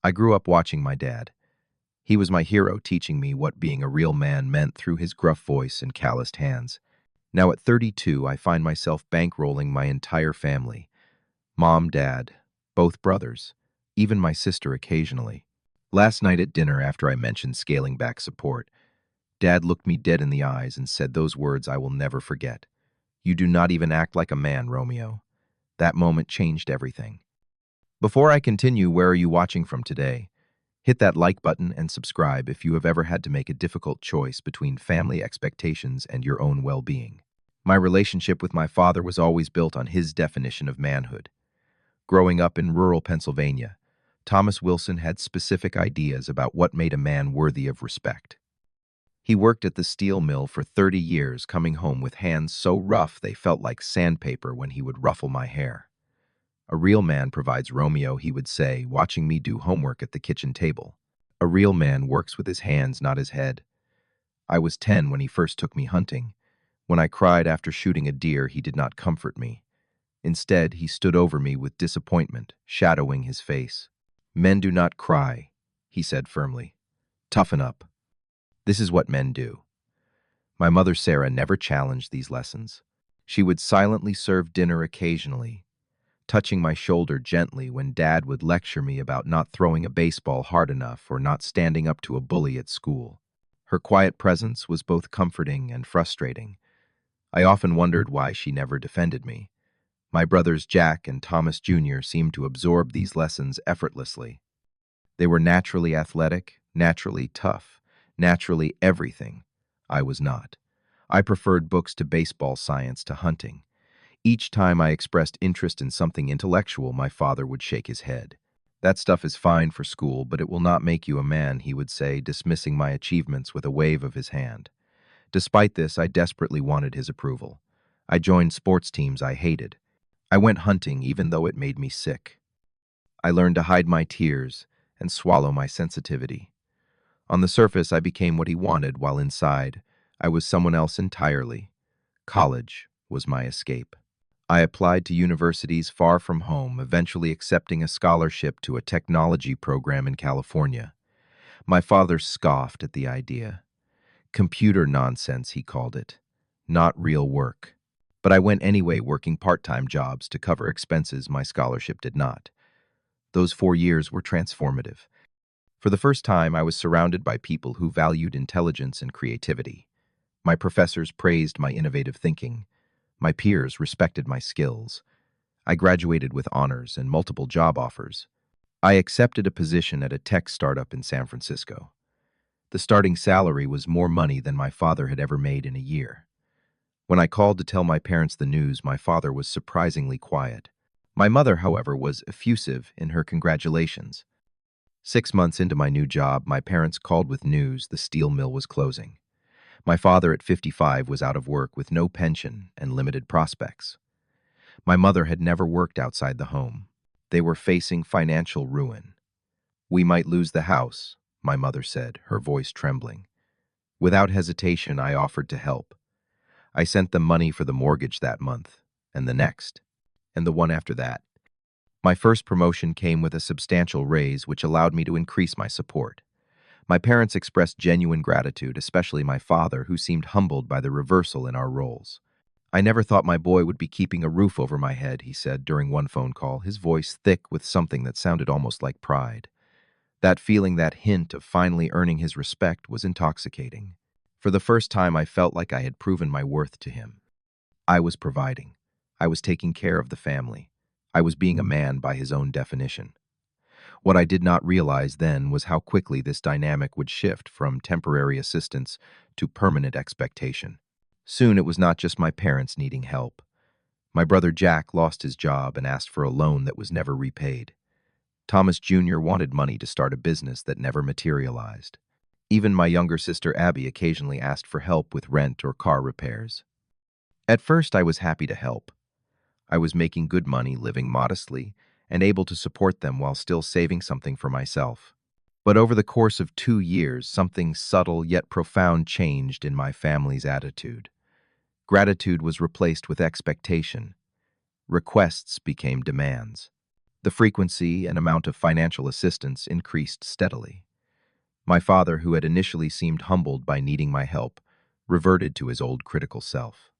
I grew up watching my dad. He was my hero, teaching me what being a real man meant through his gruff voice and calloused hands. Now at 32, I find myself bankrolling my entire family. Mom, dad, both brothers, even my sister occasionally. Last night at dinner, after I mentioned scaling back support, Dad looked me dead in the eyes and said those words I will never forget. "You do not even act like a man, Romeo." That moment changed everything. Before I continue, where are you watching from today? Hit that like button and subscribe if you have ever had to make a difficult choice between family expectations and your own well-being. My relationship with my father was always built on his definition of manhood. Growing up in rural Pennsylvania, Thomas Wilson had specific ideas about what made a man worthy of respect. He worked at the steel mill for 30 years, coming home with hands so rough they felt like sandpaper when he would ruffle my hair. "A real man provides, Romeo," he would say, watching me do homework at the kitchen table. "A real man works with his hands, not his head." I was 10 when he first took me hunting. When I cried after shooting a deer, he did not comfort me. Instead, he stood over me with disappointment, shadowing his face. "Men do not cry," he said firmly. "Toughen up. This is what men do." My mother, Sarah, never challenged these lessons. She would silently serve dinner occasionally, touching my shoulder gently when Dad would lecture me about not throwing a baseball hard enough or not standing up to a bully at school. Her quiet presence was both comforting and frustrating. I often wondered why she never defended me. My brothers Jack and Thomas Jr. seemed to absorb these lessons effortlessly. They were naturally athletic, naturally tough, naturally everything. I was not. I preferred books to baseball, science to hunting. Each time I expressed interest in something intellectual, my father would shake his head. "That stuff is fine for school, but it will not make you a man," he would say, dismissing my achievements with a wave of his hand. Despite this, I desperately wanted his approval. I joined sports teams I hated. I went hunting even though it made me sick. I learned to hide my tears and swallow my sensitivity. On the surface, I became what he wanted, while inside, I was someone else entirely. College was my escape. I applied to universities far from home, eventually accepting a scholarship to a technology program in California. My father scoffed at the idea. "Computer nonsense," he called it. "Not real work." But I went anyway, working part-time jobs to cover expenses my scholarship did not. Those 4 years were transformative. For the first time, I was surrounded by people who valued intelligence and creativity. My professors praised my innovative thinking. My peers respected my skills. I graduated with honors and multiple job offers. I accepted a position at a tech startup in San Francisco. The starting salary was more money than my father had ever made in a year. When I called to tell my parents the news, my father was surprisingly quiet. My mother, however, was effusive in her congratulations. 6 months into my new job, my parents called with news the steel mill was closing. My father, at 55, was out of work with no pension and limited prospects. My mother had never worked outside the home. They were facing financial ruin. "We might lose the house," my mother said, her voice trembling. Without hesitation, I offered to help. I sent them money for the mortgage that month, and the next, and the one after that. My first promotion came with a substantial raise, which allowed me to increase my support. My parents expressed genuine gratitude, especially my father, who seemed humbled by the reversal in our roles. "I never thought my boy would be keeping a roof over my head," he said during one phone call, his voice thick with something that sounded almost like pride. That feeling, that hint of finally earning his respect, was intoxicating. For the first time, I felt like I had proven my worth to him. I was providing. I was taking care of the family. I was being a man by his own definition. What I did not realize then was how quickly this dynamic would shift from temporary assistance to permanent expectation. Soon it was not just my parents needing help. My brother Jack lost his job and asked for a loan that was never repaid. Thomas Jr. wanted money to start a business that never materialized. Even my younger sister Abby occasionally asked for help with rent or car repairs. At first, I was happy to help. I was making good money, living modestly, and able to support them while still saving something for myself. But over the course of 2 years, something subtle yet profound changed in my family's attitude. Gratitude was replaced with expectation. Requests became demands. The frequency and amount of financial assistance increased steadily. My father, who had initially seemed humbled by needing my help, reverted to his old critical self.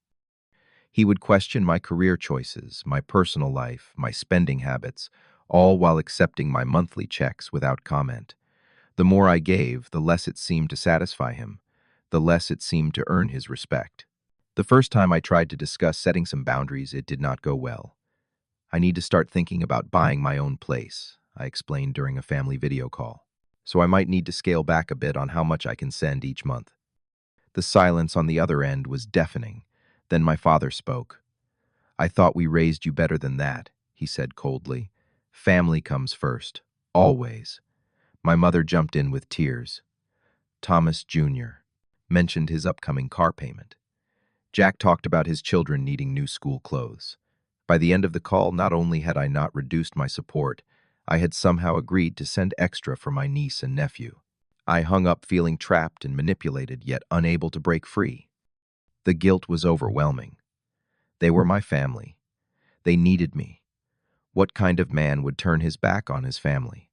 He would question my career choices, my personal life, my spending habits, all while accepting my monthly checks without comment. The more I gave, the less it seemed to satisfy him, the less it seemed to earn his respect. The first time I tried to discuss setting some boundaries, it did not go well. I need to start thinking about buying my own place, I explained during a family video call. So I might need to scale back a bit on how much I can send each month. The silence on the other end was deafening. Then my father spoke. "I thought we raised you better than that," he said coldly. "Family comes first. Always." My mother jumped in with tears. Thomas Jr. mentioned his upcoming car payment. Jack talked about his children needing new school clothes. By the end of the call, not only had I not reduced my support, I had somehow agreed to send extra for my niece and nephew. I hung up feeling trapped and manipulated, yet unable to break free. The guilt was overwhelming. They were my family. They needed me. What kind of man would turn his back on his family?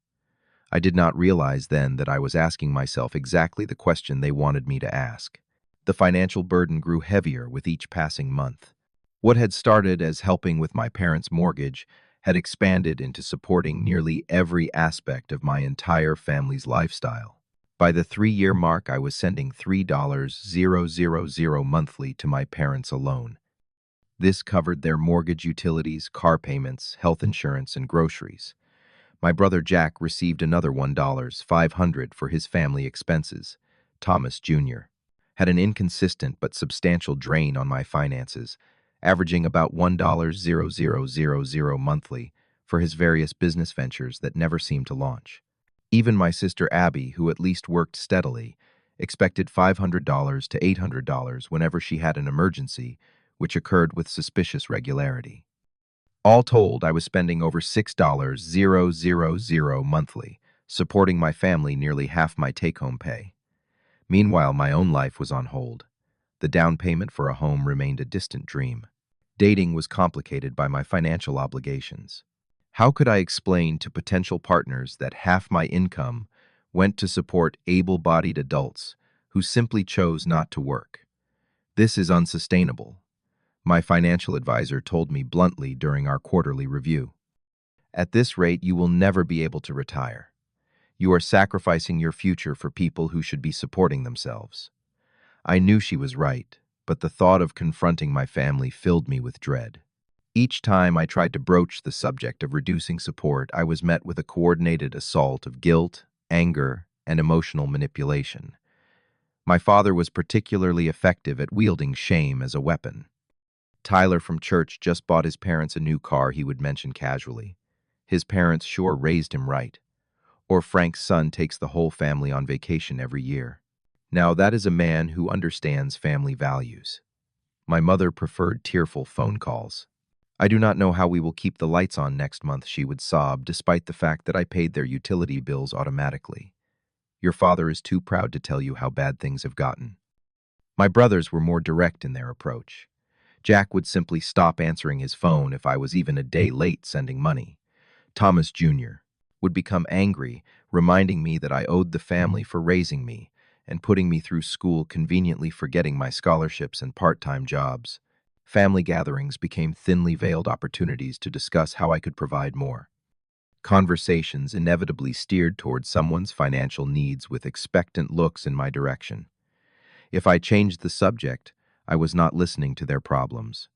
I did not realize then that I was asking myself exactly the question they wanted me to ask. The financial burden grew heavier with each passing month. What had started as helping with my parents' mortgage had expanded into supporting nearly every aspect of my entire family's lifestyle. By the 3-year mark, I was sending $3,000 monthly to my parents alone. This covered their mortgage, utilities, car payments, health insurance, and groceries. My brother Jack received another $1,500 for his family expenses. Thomas Jr. had an inconsistent but substantial drain on my finances, averaging about $1,000 monthly for his various business ventures that never seemed to launch. Even my sister Abby, who at least worked steadily, expected $500 to $800 whenever she had an emergency, which occurred with suspicious regularity. All told, I was spending over $6,000 monthly, supporting my family nearly half my take-home pay. Meanwhile, my own life was on hold. The down payment for a home remained a distant dream. Dating was complicated by my financial obligations. How could I explain to potential partners that half my income went to support able-bodied adults who simply chose not to work? This is unsustainable, my financial advisor told me bluntly during our quarterly review. At this rate, you will never be able to retire. You are sacrificing your future for people who should be supporting themselves. I knew she was right, but the thought of confronting my family filled me with dread. Each time I tried to broach the subject of reducing support, I was met with a coordinated assault of guilt, anger, and emotional manipulation. My father was particularly effective at wielding shame as a weapon. Tyler from church just bought his parents a new car, he would mention casually. His parents sure raised him right. Or Frank's son takes the whole family on vacation every year. Now that is a man who understands family values. My mother preferred tearful phone calls. "I do not know how we will keep the lights on next month," she would sob, despite the fact that I paid their utility bills automatically. "Your father is too proud to tell you how bad things have gotten." My brothers were more direct in their approach. Jack would simply stop answering his phone if I was even a day late sending money. Thomas Jr. would become angry, reminding me that I owed the family for raising me and putting me through school, conveniently forgetting my scholarships and part-time jobs. Family gatherings became thinly veiled opportunities to discuss how I could provide more. Conversations inevitably steered toward someone's financial needs with expectant looks in my direction. If I changed the subject, I was not listening to their problems.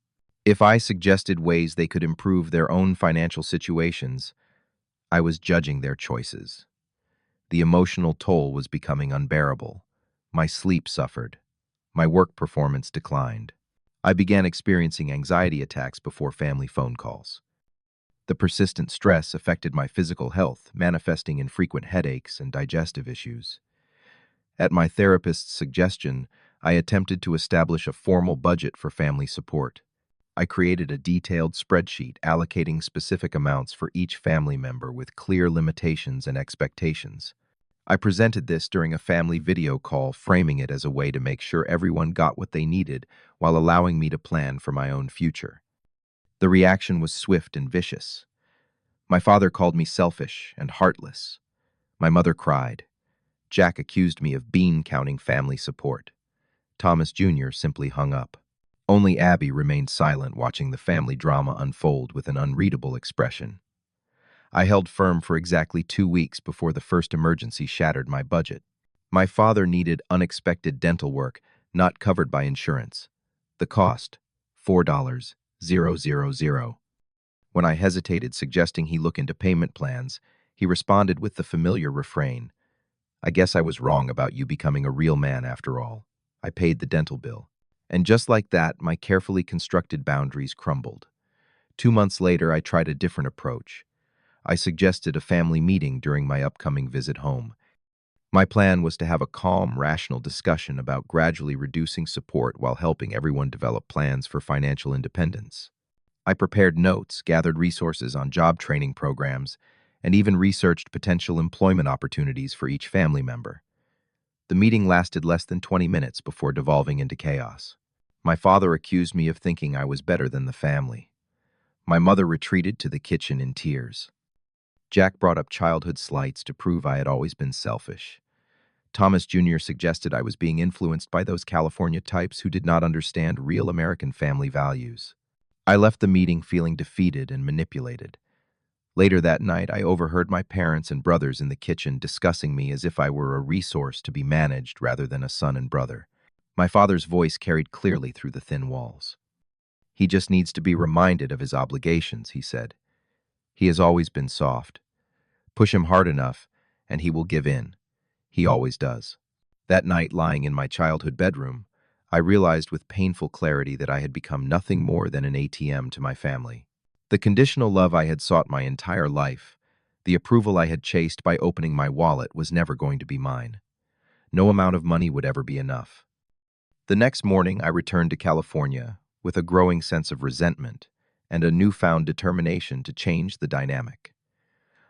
If I suggested ways they could improve their own financial situations, I was judging their choices. The emotional toll was becoming unbearable. My sleep suffered. My work performance declined. I began experiencing anxiety attacks before family phone calls. The persistent stress affected my physical health, manifesting in frequent headaches and digestive issues. At my therapist's suggestion, I attempted to establish a formal budget for family support. I created a detailed spreadsheet allocating specific amounts for each family member with clear limitations and expectations. I presented this during a family video call, framing it as a way to make sure everyone got what they needed while allowing me to plan for my own future. The reaction was swift and vicious. My father called me selfish and heartless. My mother cried. Jack accused me of bean-counting family support. Thomas Jr. simply hung up. Only Abby remained silent, watching the family drama unfold with an unreadable expression. I held firm for exactly 2 weeks before the first emergency shattered my budget. My father needed unexpected dental work not covered by insurance. The cost, $4,000. When I hesitated, suggesting he look into payment plans, he responded with the familiar refrain, "I guess I was wrong about you becoming a real man after all." I paid the dental bill. And just like that, my carefully constructed boundaries crumbled. 2 months later, I tried a different approach. I suggested a family meeting during my upcoming visit home. My plan was to have a calm, rational discussion about gradually reducing support while helping everyone develop plans for financial independence. I prepared notes, gathered resources on job training programs, and even researched potential employment opportunities for each family member. The meeting lasted less than 20 minutes before devolving into chaos. My father accused me of thinking I was better than the family. My mother retreated to the kitchen in tears. Jack brought up childhood slights to prove I had always been selfish. Thomas Jr. suggested I was being influenced by those California types who did not understand real American family values. I left the meeting feeling defeated and manipulated. Later that night, I overheard my parents and brothers in the kitchen discussing me as if I were a resource to be managed rather than a son and brother. My father's voice carried clearly through the thin walls. "He just needs to be reminded of his obligations," he said. "He has always been soft. Push him hard enough, and he will give in. He always does." That night, lying in my childhood bedroom, I realized with painful clarity that I had become nothing more than an ATM to my family. The conditional love I had sought my entire life, the approval I had chased by opening my wallet, was never going to be mine. No amount of money would ever be enough. The next morning, I returned to California with a growing sense of resentment and a newfound determination to change the dynamic.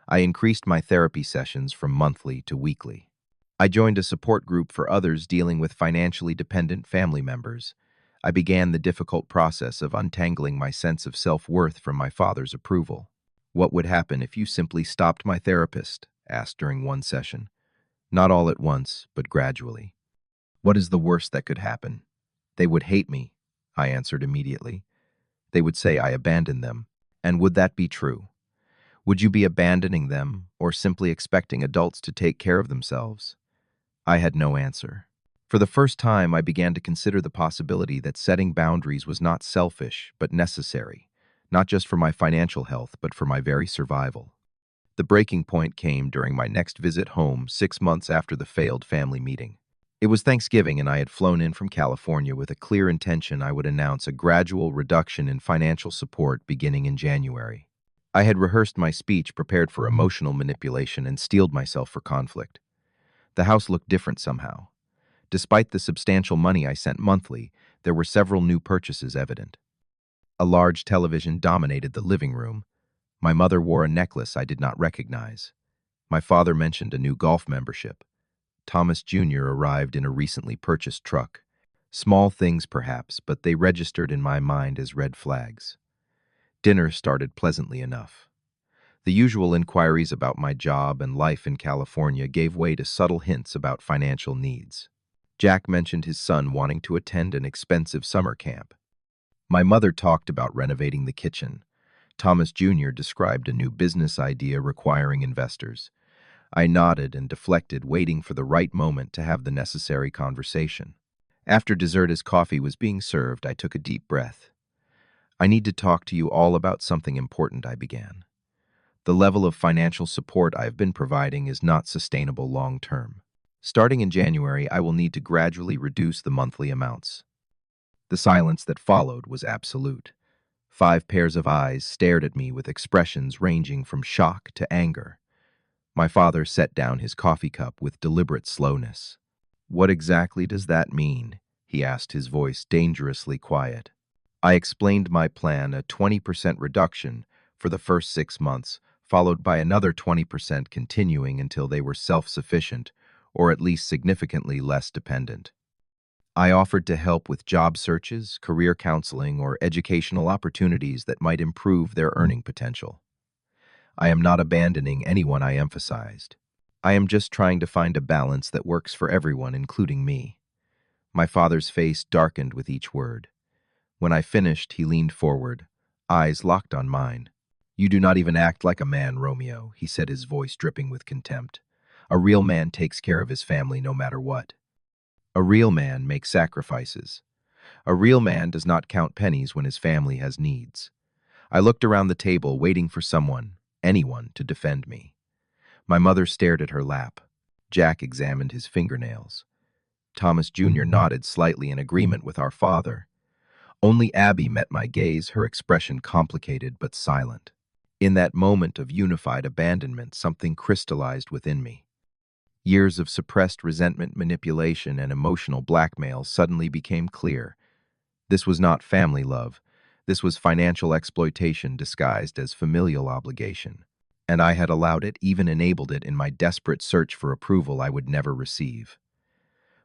I increased my therapy sessions from monthly to weekly. I joined a support group for others dealing with financially dependent family members. I began the difficult process of untangling my sense of self-worth from my father's approval. "What would happen if you simply stopped?" my therapist asked during one session. "Not all at once, but gradually." "What is the worst that could happen?" "They would hate me," I answered immediately. "They would say I abandoned them." "And would that be true? Would you be abandoning them or simply expecting adults to take care of themselves?" I had no answer. For the first time, I began to consider the possibility that setting boundaries was not selfish, but necessary, not just for my financial health, but for my very survival. The breaking point came during my next visit home 6 months after the failed family meeting. It was Thanksgiving, and I had flown in from California with a clear intention I would announce a gradual reduction in financial support beginning in January. I had rehearsed my speech, prepared for emotional manipulation, and steeled myself for conflict. The house looked different somehow. Despite the substantial money I sent monthly, there were several new purchases evident. A large television dominated the living room. My mother wore a necklace I did not recognize. My father mentioned a new golf membership. Thomas Jr. arrived in a recently purchased truck. Small things, perhaps, but they registered in my mind as red flags. Dinner started pleasantly enough. The usual inquiries about my job and life in California gave way to subtle hints about financial needs. Jack mentioned his son wanting to attend an expensive summer camp. My mother talked about renovating the kitchen. Thomas Jr. described a new business idea requiring investors. I nodded and deflected, waiting for the right moment to have the necessary conversation. After dessert, as coffee was being served, I took a deep breath. "I need to talk to you all about something important," I began. "The level of financial support I have been providing is not sustainable long term. Starting in January, I will need to gradually reduce the monthly amounts." The silence that followed was absolute. 5 pairs of eyes stared at me with expressions ranging from shock to anger. My father set down his coffee cup with deliberate slowness. "What exactly does that mean?" he asked, his voice dangerously quiet. I explained my plan: a 20% reduction for the first 6 months, followed by another 20% continuing until they were self-sufficient, or at least significantly less dependent. I offered to help with job searches, career counseling, or educational opportunities that might improve their earning potential. I am not abandoning anyone, I emphasized. I am just trying to find a balance that works for everyone, including me. My father's face darkened with each word. When I finished, he leaned forward, eyes locked on mine. "You do not even act like a man, Romeo," he said, his voice dripping with contempt. "A real man takes care of his family no matter what. A real man makes sacrifices. A real man does not count pennies when his family has needs." I looked around the table, waiting for someone, anyone, to defend me. My mother stared at her lap. Jack examined his fingernails. Thomas Jr. nodded slightly in agreement with our father. Only Abby met my gaze, her expression complicated but silent. In that moment of unified abandonment, something crystallized within me. Years of suppressed resentment, manipulation, and emotional blackmail suddenly became clear. This was not family love. This was financial exploitation disguised as familial obligation. And I had allowed it, even enabled it, in my desperate search for approval I would never receive.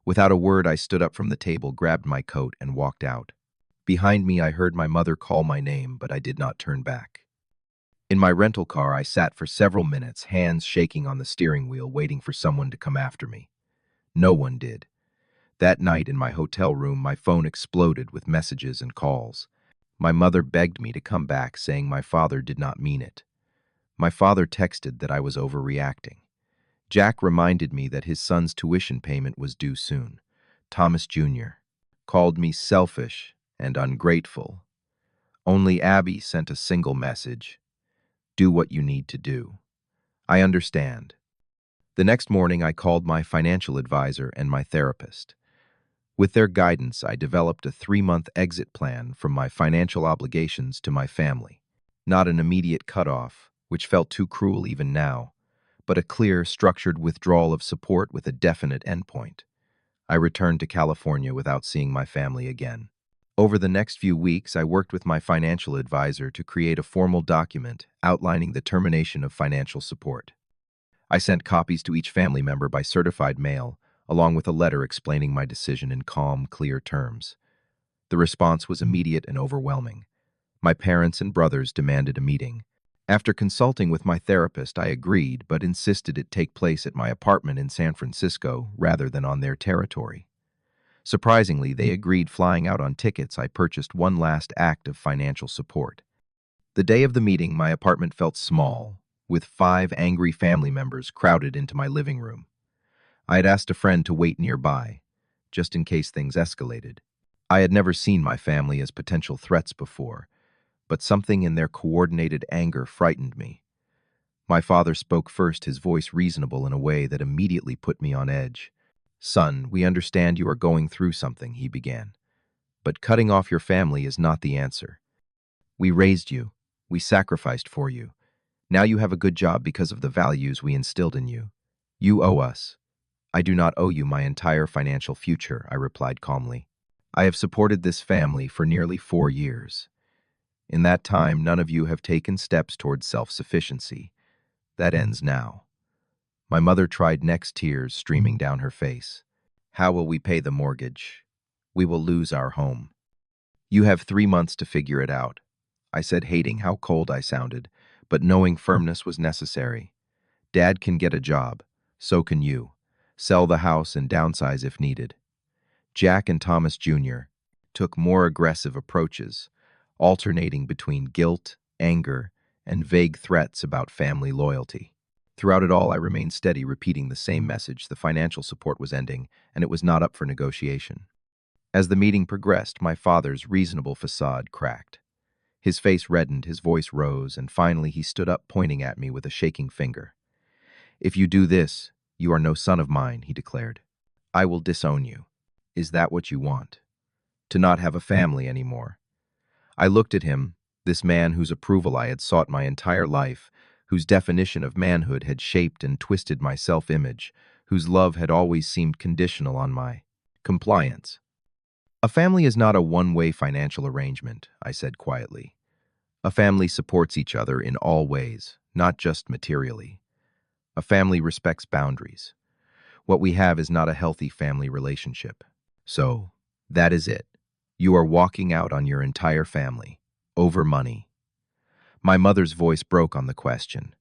Without a word, I stood up from the table, grabbed my coat, and walked out. Behind me, I heard my mother call my name, but I did not turn back. In my rental car, I sat for several minutes, hands shaking on the steering wheel, waiting for someone to come after me. No one did. That night in my hotel room, my phone exploded with messages and calls. My mother begged me to come back, saying my father did not mean it. My father texted that I was overreacting. Jack reminded me that his son's tuition payment was due soon. Thomas Jr. called me selfish and ungrateful. Only Abby sent a single message: "Do what you need to do. I understand." The next morning, I called my financial advisor and my therapist. With their guidance, I developed a 3-month exit plan from my financial obligations to my family. Not an immediate cutoff, which felt too cruel even now, but a clear, structured withdrawal of support with a definite endpoint. I returned to California without seeing my family again. Over the next few weeks, I worked with my financial advisor to create a formal document outlining the termination of financial support. I sent copies to each family member by certified mail, along with a letter explaining my decision in calm, clear terms. The response was immediate and overwhelming. My parents and brothers demanded a meeting. After consulting with my therapist, I agreed, but insisted it take place at my apartment in San Francisco rather than on their territory. Surprisingly, they agreed, flying out on tickets. I purchased one last act of financial support. The day of the meeting, my apartment felt small, with 5 angry family members crowded into my living room. I had asked a friend to wait nearby, just in case things escalated. I had never seen my family as potential threats before, but something in their coordinated anger frightened me. My father spoke first, his voice reasonable in a way that immediately put me on edge. "Son, we understand you are going through something," he began. "But cutting off your family is not the answer. We raised you. We sacrificed for you. Now you have a good job because of the values we instilled in you. You owe us." "I do not owe you my entire financial future," I replied calmly. "I have supported this family for nearly 4 years. In that time, none of you have taken steps towards self-sufficiency. That ends now." My mother tried next, tears streaming down her face. "How will we pay the mortgage? We will lose our home." "You have 3 months to figure it out," I said, hating how cold I sounded, but knowing firmness was necessary. "Dad can get a job. So can you. Sell the house and downsize if needed." Jack and Thomas Jr. took more aggressive approaches, alternating between guilt, anger, and vague threats about family loyalty. Throughout it all, I remained steady, repeating the same message: the financial support was ending, and it was not up for negotiation. As the meeting progressed, my father's reasonable facade cracked. His face reddened, his voice rose, and finally he stood up, pointing at me with a shaking finger. "If you do this, you are no son of mine," he declared. "I will disown you. Is that what you want? To not have a family anymore?" I looked at him, this man whose approval I had sought my entire life, whose definition of manhood had shaped and twisted my self-image, whose love had always seemed conditional on my compliance. "A family is not a one-way financial arrangement," I said quietly. "A family supports each other in all ways, not just materially. A family respects boundaries. What we have is not a healthy family relationship. So, that is it. You are walking out on your entire family, over money." My mother's voice broke on the question.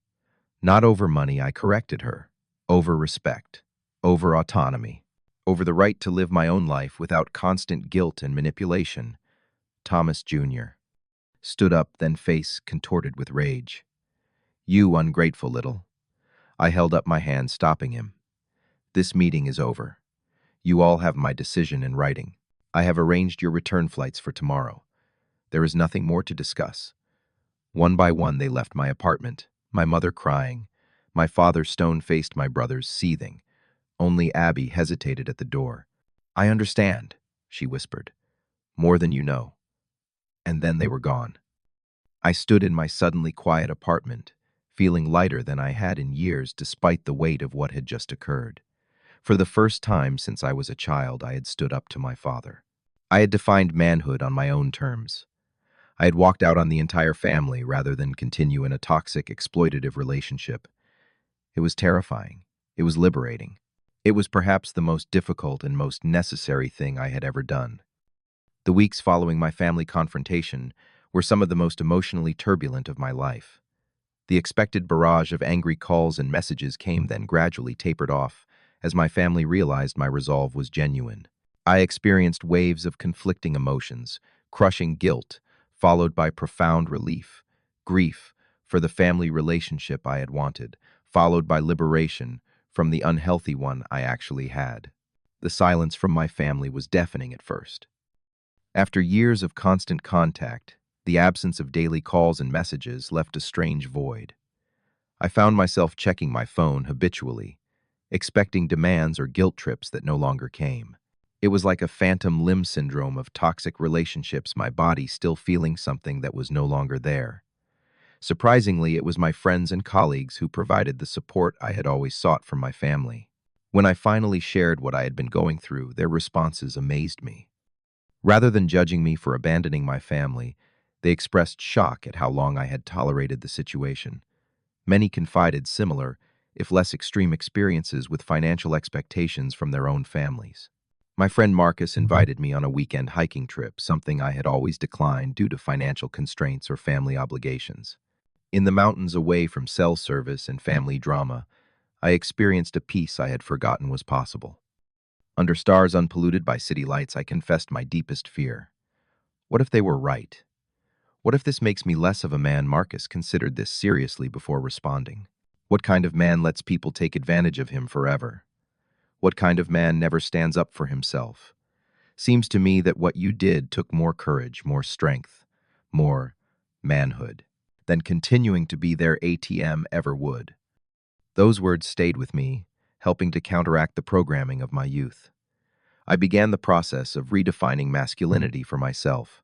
Not over money, I corrected her. Over respect. Over autonomy. Over the right to live my own life without constant guilt and manipulation. Thomas Jr. stood up, then face contorted with rage. You ungrateful little. I held up my hand, stopping him. This meeting is over. You all have my decision in writing. I have arranged your return flights for tomorrow. There is nothing more to discuss. One by one they left my apartment, my mother crying, my father stone-faced, my brothers seething. Only Abby hesitated at the door. I understand, she whispered. More than you know. And then they were gone. I stood in my suddenly quiet apartment, feeling lighter than I had in years despite the weight of what had just occurred. For the first time since I was a child, I had stood up to my father. I had defined manhood on my own terms. I had walked out on the entire family rather than continue in a toxic, exploitative relationship. It was terrifying. It was liberating. It was perhaps the most difficult and most necessary thing I had ever done. The weeks following my family confrontation were some of the most emotionally turbulent of my life. The expected barrage of angry calls and messages came, then gradually tapered off as my family realized my resolve was genuine. I experienced waves of conflicting emotions, crushing guilt, followed by profound relief, grief for the family relationship I had wanted, followed by liberation from the unhealthy one I actually had. The silence from my family was deafening at first. After years of constant contact, the absence of daily calls and messages left a strange void. I found myself checking my phone habitually, expecting demands or guilt trips that no longer came. It was like a phantom limb syndrome of toxic relationships, my body still feeling something that was no longer there. Surprisingly, it was my friends and colleagues who provided the support I had always sought from my family. When I finally shared what I had been going through, their responses amazed me. Rather than judging me for abandoning my family, they expressed shock at how long I had tolerated the situation. Many confided similar, if less extreme experiences with financial expectations from their own families. My friend Marcus invited me on a weekend hiking trip, something I had always declined due to financial constraints or family obligations. In the mountains away from cell service and family drama, I experienced a peace I had forgotten was possible. Under stars unpolluted by city lights, I confessed my deepest fear. What if they were right? What if this makes me less of a man? Marcus considered this seriously before responding. What kind of man lets people take advantage of him forever? What kind of man never stands up for himself? Seems to me that what you did took more courage, more strength, more manhood than continuing to be their ATM ever would. Those words stayed with me, helping to counteract the programming of my youth. I began the process of redefining masculinity for myself.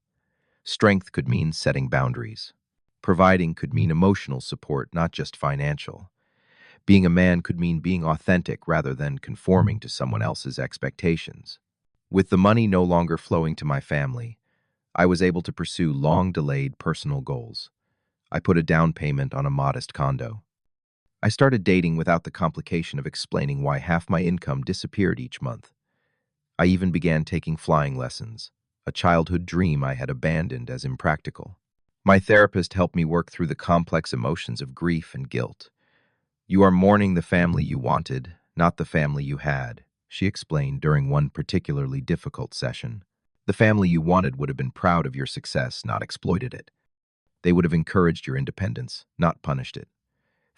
Strength could mean setting boundaries. Providing could mean emotional support, not just financial. Being a man could mean being authentic rather than conforming to someone else's expectations. With the money no longer flowing to my family, I was able to pursue long-delayed personal goals. I put a down payment on a modest condo. I started dating without the complication of explaining why half my income disappeared each month. I even began taking flying lessons, a childhood dream I had abandoned as impractical. My therapist helped me work through the complex emotions of grief and guilt. You are mourning the family you wanted, not the family you had, she explained during one particularly difficult session. The family you wanted would have been proud of your success, not exploited it. They would have encouraged your independence, not punished it.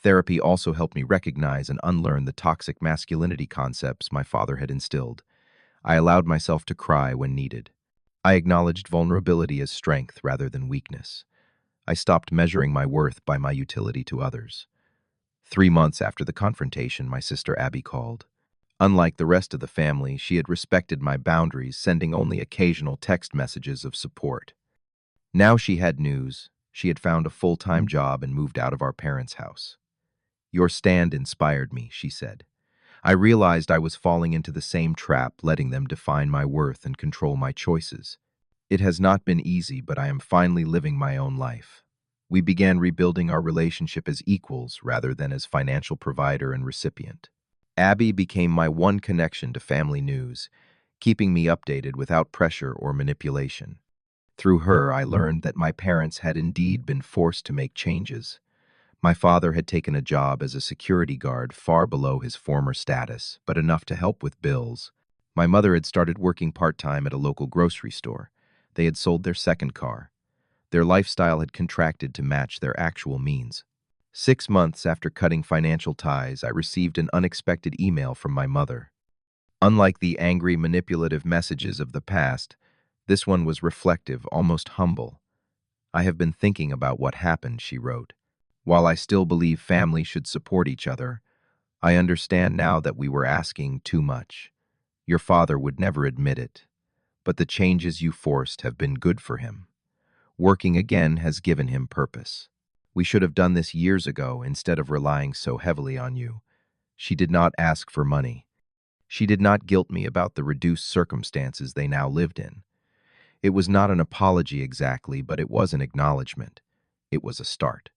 Therapy also helped me recognize and unlearn the toxic masculinity concepts my father had instilled. I allowed myself to cry when needed. I acknowledged vulnerability as strength rather than weakness. I stopped measuring my worth by my utility to others. 3 months after the confrontation, my sister Abby called. Unlike the rest of the family, she had respected my boundaries, sending only occasional text messages of support. Now she had news. She had found a full-time job and moved out of our parents' house. Your stand inspired me, she said. I realized I was falling into the same trap, letting them define my worth and control my choices. It has not been easy, but I am finally living my own life. We began rebuilding our relationship as equals rather than as financial provider and recipient. Abby became my one connection to family news, keeping me updated without pressure or manipulation. Through her, I learned that my parents had indeed been forced to make changes. My father had taken a job as a security guard far below his former status, but enough to help with bills. My mother had started working part-time at a local grocery store. They had sold their second car. Their lifestyle had contracted to match their actual means. 6 months after cutting financial ties, I received an unexpected email from my mother. Unlike the angry, manipulative messages of the past, this one was reflective, almost humble. "I have been thinking about what happened," she wrote. "While I still believe family should support each other, I understand now that we were asking too much. Your father would never admit it, but the changes you forced have been good for him. Working again has given him purpose. We should have done this years ago instead of relying so heavily on you." She did not ask for money. She did not guilt me about the reduced circumstances they now lived in. It was not an apology exactly, but it was an acknowledgement. It was a start.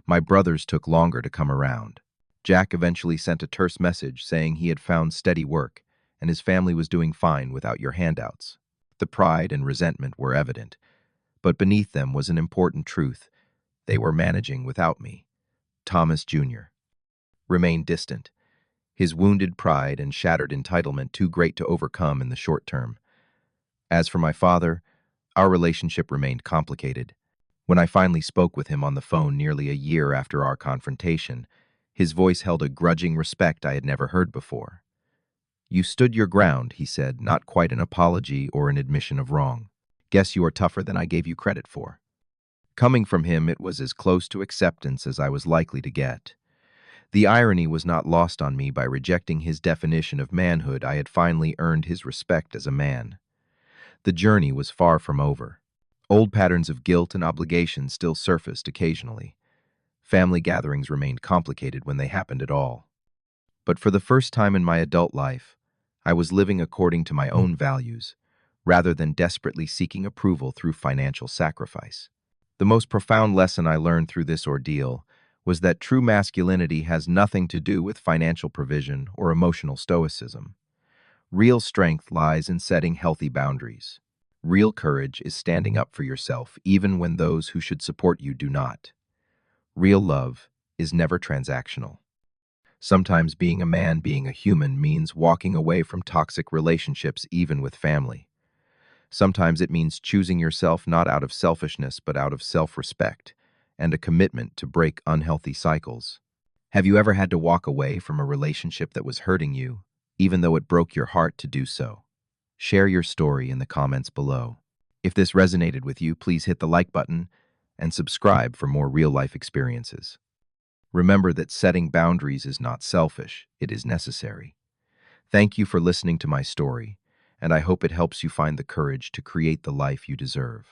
My brothers took longer to come around. Jack eventually sent a terse message saying he had found steady work, and his family was doing fine without your handouts. The pride and resentment were evident, but beneath them was an important truth. They were managing without me. Thomas Jr. remained distant, his wounded pride and shattered entitlement too great to overcome in the short term. As for my father, our relationship remained complicated. When I finally spoke with him on the phone nearly a year after our confrontation, his voice held a grudging respect I had never heard before. "You stood your ground," he said, "not quite an apology or an admission of wrong. Guess you are tougher than I gave you credit for." Coming from him, it was as close to acceptance as I was likely to get. The irony was not lost on me. By rejecting his definition of manhood, I had finally earned his respect as a man. The journey was far from over. Old patterns of guilt and obligation still surfaced occasionally. Family gatherings remained complicated when they happened at all. But for the first time in my adult life, I was living according to my own values, rather than desperately seeking approval through financial sacrifice. The most profound lesson I learned through this ordeal was that true masculinity has nothing to do with financial provision or emotional stoicism. Real strength lies in setting healthy boundaries. Real courage is standing up for yourself even when those who should support you do not. Real love is never transactional. Sometimes being a man, being a human, means walking away from toxic relationships even with family. Sometimes it means choosing yourself not out of selfishness but out of self-respect and a commitment to break unhealthy cycles. Have you ever had to walk away from a relationship that was hurting you, even though it broke your heart to do so? Share your story in the comments below. If this resonated with you, please hit the like button and subscribe for more real-life experiences. Remember that setting boundaries is not selfish, it is necessary. Thank you for listening to my story, and I hope it helps you find the courage to create the life you deserve.